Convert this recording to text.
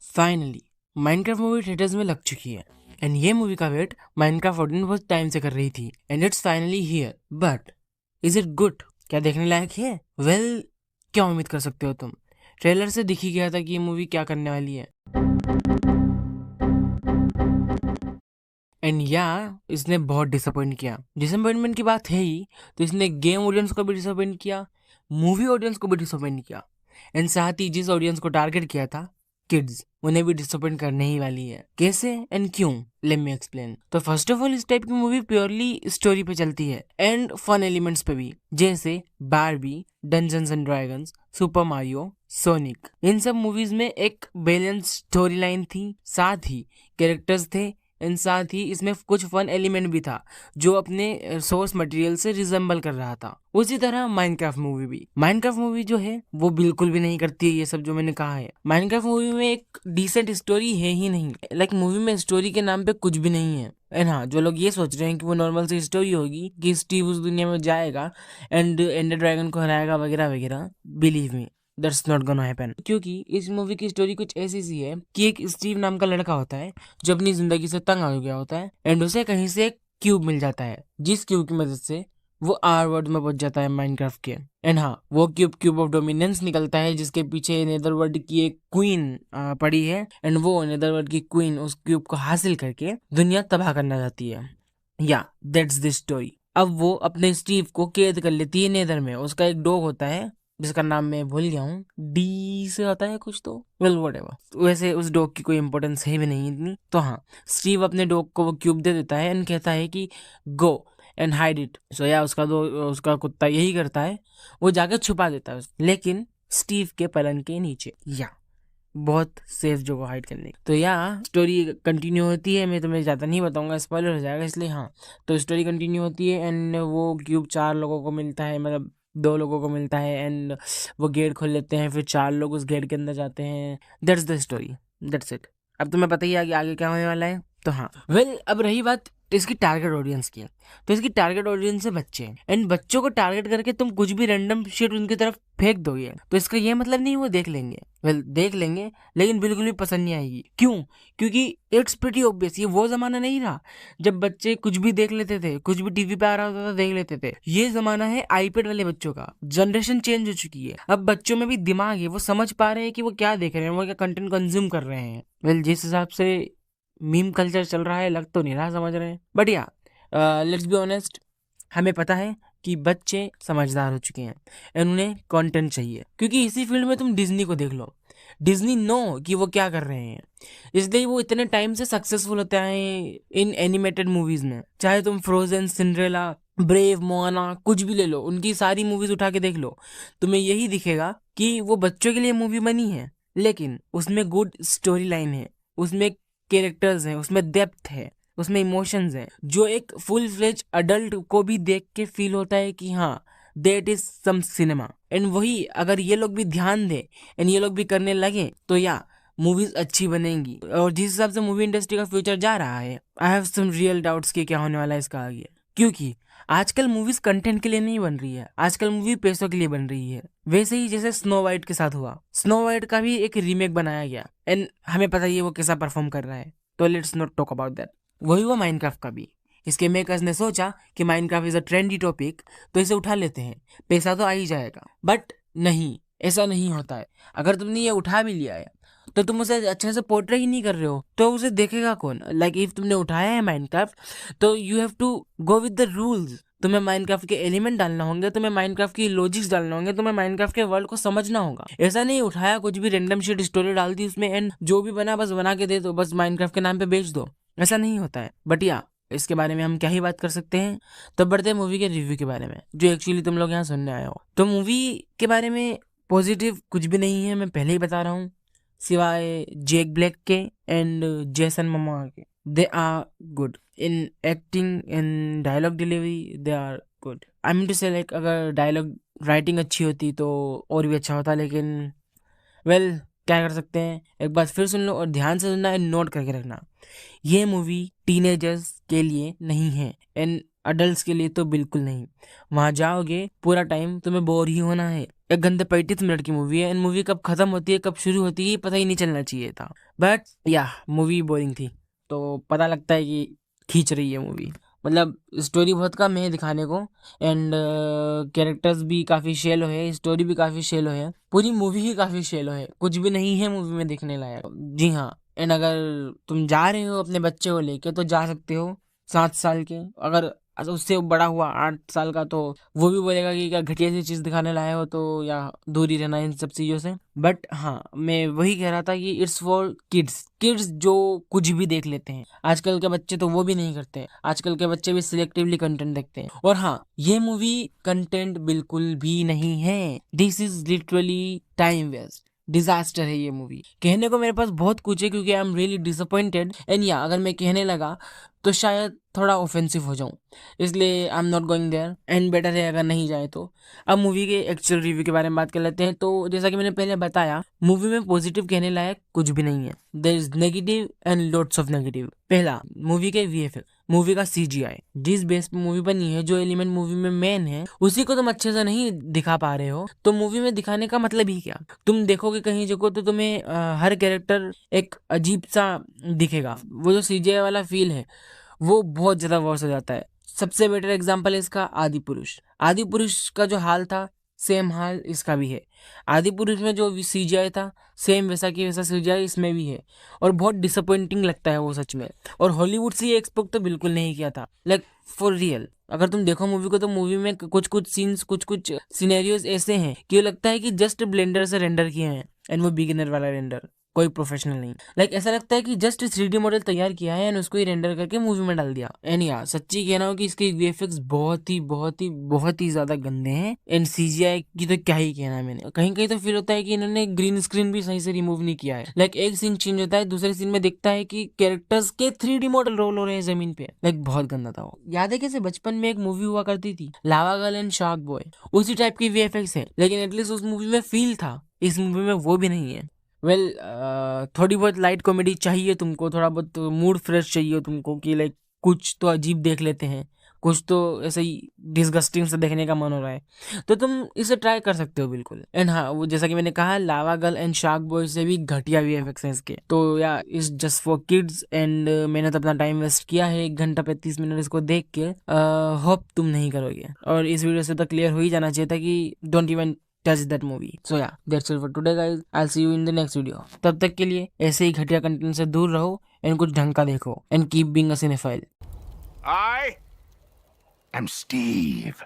Finally Minecraft movie theatres में लग चुकी है एंड ये मूवी का वेट माइनक्राफ्ट ऑडियंस बहुत टाइम से कर रही थी and it's finally here. But is it good? क्या देखने लायक है? वेल, क्या उम्मीद कर सकते हो तुम? ट्रेलर से दिख ही गया था कि ये मूवी क्या करने वाली है। एंड इसने बहुत डिसअपॉइंट किया। डिसअपॉइंटमेंट की बात है ही तो इसने गेम ऑडियंस को भी डिसअपॉइंट किया, मूवी ऑडियंस को भी डिसअपॉइंट किया एंड साथ ही जिस ऑडियंस को टारगेट किया था, किड्स, उन्हें भी डिसअपॉइंट करने ही वाली है। कैसे एंड क्यों? Let me explain. तो फर्स्ट ऑफ ऑल, इस टाइप की मूवी प्योरली स्टोरी पे चलती है एंड फन एलिमेंट्स पे भी, जैसे Barbie, dungeons and dragons, super Mario, Sonic. इन सब मूवीज में एक बैलेंस स्टोरी लाइन थी, साथ ही कैरेक्टर्स थे एंड साथ ही इसमें कुछ फन एलिमेंट भी था जो अपने सोर्स मटेरियल से रिजेंबल कर रहा था। उसी तरह माइनक्राफ्ट मूवी जो है वो बिल्कुल भी नहीं करती है ये सब जो मैंने कहा है। माइनक्राफ्ट मूवी में एक डिसेंट स्टोरी है ही नहीं। लाइक मूवी में स्टोरी के नाम पे कुछ भी नहीं है। एंड हाँ, जो लोग ये सोच रहे हैं कि वो नॉर्मल सी स्टोरी होगी कि स्टीव उस दुनिया में जाएगा एंड एंडर ड्रैगन को हराएगा वगैरह वगैरह, believe me, that's not gonna happen. क्योंकि इस मूवी की स्टोरी कुछ ऐसी सी है कि एक स्टीव नाम का लड़का होता है जो अपनी जिंदगी से तंग आ गया होता है एंड उसे कहीं से एक क्यूब मिल जाता है, जिस क्यूब की मदद से वो आर वर्ल्ड में पहुंच जाता है माइनक्राफ्ट के। एंड हाँ, वो क्यूब ऑफ डोमिनेंस निकलता है, जिसके पीछे नेदरवर्ल्ड की एक क्वीन पड़ी है एंड वो नेदरवर्ल्ड की क्वीन उस क्यूब को हासिल करके दुनिया तबाह करना चाहती है। That's the story. अब वो अपने स्टीव को कैद कर लेती है नेदर में। उसका एक डॉग होता है जिसका नाम मैं भूल गया हूँ, डी से होता है कुछ, तो वेल व्हाटएवर। वैसे उस डॉग की कोई इंपॉर्टेंस है भी नहीं इतनी। तो हाँ, स्टीव अपने डॉग को वो क्यूब दे देता है एंड कहता है कि गो एंड हाइड इट। सो उसका कुत्ता यही करता है, वो जाकर छुपा देता है लेकिन स्टीव के पलंग के नीचे, बहुत सेफ जगह हाइड करने की। तो स्टोरी कंटिन्यू होती है। मैं तुम्हें ज़्यादा नहीं बताऊंगा, स्पॉइलर हो जाएगा, इसलिए हाँ। तो स्टोरी कंटिन्यू होती है एंड वो क्यूब 4 लोगों को मिलता है, मतलब 2 लोगों को मिलता है एंड वो गेट खोल लेते हैं, फिर 4 लोग उस गेट के अंदर जाते हैं। That's the story, that's it. अब तुम्हें पता ही है कि आगे क्या होने वाला है। तो हाँ, अब रही बात इसकी टारगेट ऑडियंस की। तो इसकी टारगेट ऑडियंस है बच्चे एंड बच्चों को टारगेट करके तुम कुछ भी रैंडम शिट उनकी तरफ फेंक दोगे तो इसका ये मतलब नहीं वो देख लेंगे। देख लेंगे लेकिन बिल्कुल भी पसंद नहीं आएगी। क्यों? क्योंकि इट्स प्रीटी ऑब्वियस, ये वो जमाना नहीं रहा जब बच्चे कुछ भी देख लेते थे, कुछ भी टीवी पे आ रहा होता था देख लेते थे। ये जमाना है आईपैड वाले बच्चों का। जनरेशन चेंज हो चुकी है। अब बच्चों में भी दिमाग है, वो समझ पा रहे हैं कि वो क्या देख रहे हैं, वो क्या कंटेंट कंज्यूम कर रहे हैं। जिस हिसाब से मीम कल्चर चल रहा है, लग तो नहीं रहा समझ रहे हैं। बट लेट्स बी ऑनेस्ट, हमें पता है कि बच्चे समझदार हो चुके हैं एंड उन्हें कंटेंट चाहिए। क्योंकि इसी फील्ड में तुम डिज्नी को देख लो, डिज्नी नो कि वो क्या कर रहे हैं, इसलिए वो इतने टाइम से सक्सेसफुल होते हैं इन एनिमेटेड मूवीज में। चाहे तुम फ्रोजन, सिंड्रेला, ब्रेव, मोआना, कुछ भी ले लो, उनकी सारी मूवीज उठा के देख लो, तुम्हें यही दिखेगा कि वो बच्चों के लिए मूवी बनी है लेकिन उसमें गुड स्टोरी लाइन है, उसमें कैरेक्टर्स हैं, उसमें डेप्थ है, उसमें इमोशंस हैं, जो एक फुल फ्लेज अडल्ट को भी देख के फील होता है कि हाँ, that is some cinema. And वही अगर ये लोग भी ध्यान दे एंड ये लोग भी करने लगे तो मूवीज अच्छी बनेंगी। और जिस हिसाब से मूवी इंडस्ट्री का फ्यूचर जा रहा है, I have some real doubts कि क्या होने वाला है इसका आगे। क्योंकि आजकल मूवीज कंटेंट के लिए नहीं बन रही है, आजकल मूवी पैसों के लिए बन रही है। वैसे ही जैसे स्नो वाइट के साथ हुआ, स्नो वाइट का भी एक रीमेक बनाया गया एंड हमें पता ही है वो कैसा परफॉर्म कर रहा है। तो let's not talk about that. वही हुआ माइनक्राफ्ट का भी। इसके मेकर्स ने सोचा कि Minecraft is a trendy topic, तो इसे उठा लेते हैं, पैसा तो आ ही जाएगा। बट नहीं, ऐसा नहीं होता है। अगर तुमने ये उठा भी लिया है तो तुम उसे अच्छे से पोर्ट्रे ही नहीं कर रहे हो तो उसे देखेगा कौन? लाइक इफ तुमने उठाया है माइनक्राफ्ट तो you have to go with the rules. तुम्हें माइनक्राफ्ट के एलिमेंट डालना होंगे, तुम्हें माइनक्राफ्ट की लॉजिक्स डालना होंगे, तुम्हें माइनक्राफ्ट के वर्ल्ड को समझना होगा। ऐसा नहीं उठाया कुछ भी रैंडम शिट स्टोरी डाल दी उसमें एंड जो भी बना बस बना के दे दो, बस माइनक्राफ्ट के नाम पे बेच दो। ऐसा नहीं होता है। बट इसके बारे में हम क्या ही बात कर सकते हैं। तो बढ़ते हैं मूवी के रिव्यू के बारे में, जो एक्चुअली तुम लोग यहाँ सुनने आए हो। तो मूवी के बारे में पॉजिटिव कुछ भी नहीं है, मैं पहले ही बता रहा हूँ, सिवाय जैक ब्लैक के एंड जेसन मोमोआ के। They are good in acting and dialogue delivery, they are good. I mean to say like अगर डायलॉग राइटिंग अच्छी होती तो और भी अच्छा होता, लेकिन वेल क्या कर सकते हैं। एक बार फिर सुन लो और ध्यान से सुनना एंड नोट करके रखना, ये मूवी टीनेजर्स के लिए नहीं है एंड अडल्ट्स के लिए तो बिल्कुल नहीं। वहां जाओगे पूरा टाइम तुम्हें बोर ही होना है। 1 घंटे 35 मिनट की मूवी है, एंड मूवी कब खत्म होती है कब शुरू होती है पता ही नहीं चलना चाहिए था, बट या मूवी बोरिंग थी। तो पता लगता है कि खींच रही है मूवी, मतलब स्टोरी बहुत कम है दिखाने को, एंड कैरेक्टर्स भी काफ़ी शेलो है, स्टोरी भी काफ़ी शेलो है, पूरी मूवी ही काफ़ी शेलो है, कुछ भी नहीं है मूवी में देखने लायक। जी हाँ, एंड अगर तुम जा रहे हो अपने बच्चे को लेके तो जा सकते हो 7 साल के, अगर उससे बड़ा हुआ 8 साल का तो वो भी बोलेगा कि क्या घटिया सी चीज़ दिखाने लाए हो, तो या दूर ही रहना इन सब चीज़ों से। बट हाँ, मैं वही कह रहा था कि इट्स फॉर किड्स, किड्स जो कुछ भी देख लेते हैं। आजकल के बच्चे तो वो भी नहीं करते हैं, आजकल के बच्चे भी सिलेक्टिवली कंटेंट देखते हैं। और हाँ, ये मूवी कंटेंट बिल्कुल भी नहीं है, this is literally time waste, disaster है ये मूवी। कहने को मेरे पास बहुत कुछ है क्योंकि I am really disappointed, and या अगर मैं कहने लगा तो शायद थोड़ा ऑफेंसिव हो जाऊं, इसलिए I am not going there, and better है अगर नहीं जाए तो। अब मूवी के एक्चुअल रिव्यू के बारे में बात कर लेते हैं। तो जैसा कि मैंने पहले बताया, मूवी में पॉजिटिव कहने लायक कुछ भी नहीं है, there is negative and lots of negative. पहला, मूवी के वीएफएक्स, मूवी का सीजीआई, जिस बेस पे मूवी बनी है, जो एलिमेंट मूवी में मेन है उसी को तुम अच्छे से नहीं दिखा पा रहे हो, तो मूवी में दिखाने का मतलब ही क्या। तुम देखोगे कहीं जगह तो तुम्हें हर कैरेक्टर एक अजीब सा दिखेगा, वो जो सीजीआई वाला फील है वो बहुत ज्यादा वर्स हो जाता है। सबसे बेटर एग्जांपल है इसका आदि पुरुष। आदि पुरुष का जो हाल था सेम हाल इसका भी है। आदि पुरुष में जो सीजीआई था सेम वैसा की वैसा सीजीआई इसमें भी है, और बहुत डिसअपॉइंटिंग लगता है वो सच में। और हॉलीवुड से ये एक्सपेक्ट तो बिल्कुल नहीं किया था, लाइक फॉर रियल। अगर तुम देखो मूवी को तो मूवी में कुछ कुछ सीन्स, कुछ कुछ सिनेरियोज ऐसे हैं कि लगता है कि जस्ट ब्लेंडर से रेंडर किए हैं, एंड वो बिगिनर वाला रेंडर, कोई प्रोफेशनल नहीं। लाइक ऐसा लगता है कि जस्ट 3D मॉडल तैयार किया है एंड उसको ही रेंडर करके मूवी में डाल दिया। एंड यार सच्ची कहना हो कि इसके वीएफएक्स बहुत ही ज्यादा गंदे हैं, एंड सीजीआई की तो क्या ही कहना है। मैंने कहीं कहीं तो फील होता है कि इन्होंने ग्रीन स्क्रीन भी सही से रिमूव नहीं किया है। लाइक एक सीन चेंज होता है, दूसरे सीन में दिखता है कि कैरेक्टर्स के 3D मॉडल रोल हो रहे हैं जमीन पे। लाइक बहुत गंदा था वो। याद है कैसे बचपन में एक मूवी हुआ करती थी लावा गर्ल एंड शार्क बॉय, उसी टाइप की वीएफएक्स है, लेकिन एटलीस्ट उस मूवी में फील था, इस मूवी में वो भी नहीं है। वेल थोड़ी बहुत लाइट कॉमेडी चाहिए तुमको, थोड़ा बहुत मूड फ्रेश चाहिए तुमको कि लाइक कुछ तो अजीब देख लेते हैं, कुछ तो ऐसे ही डिस्गस्टिंग से देखने का मन हो रहा है, तो तुम इसे ट्राई कर सकते हो बिल्कुल। एंड हाँ, वो जैसा कि मैंने कहा लावा गर्ल एंड शार्क बॉय से भी घटिया वीएफएक्स हैं इसके, तो या इस जस्ट फॉर किड्स। एंड मैंने तो अपना टाइम वेस्ट किया है 1 घंटा 35 मिनट इसको देख के, होप तुम नहीं करोगे। और इस वीडियो से तो क्लियर हो ही जाना चाहिए था कि don't even touch that movie. So yeah, that's it for today guys. I'll see you in the next video. तब तक के लिए ऐसे ही घटिया कंटेंट से दूर रहो एंड कुछ ढंग का देखो, and keep being a cinephile. I am Steve.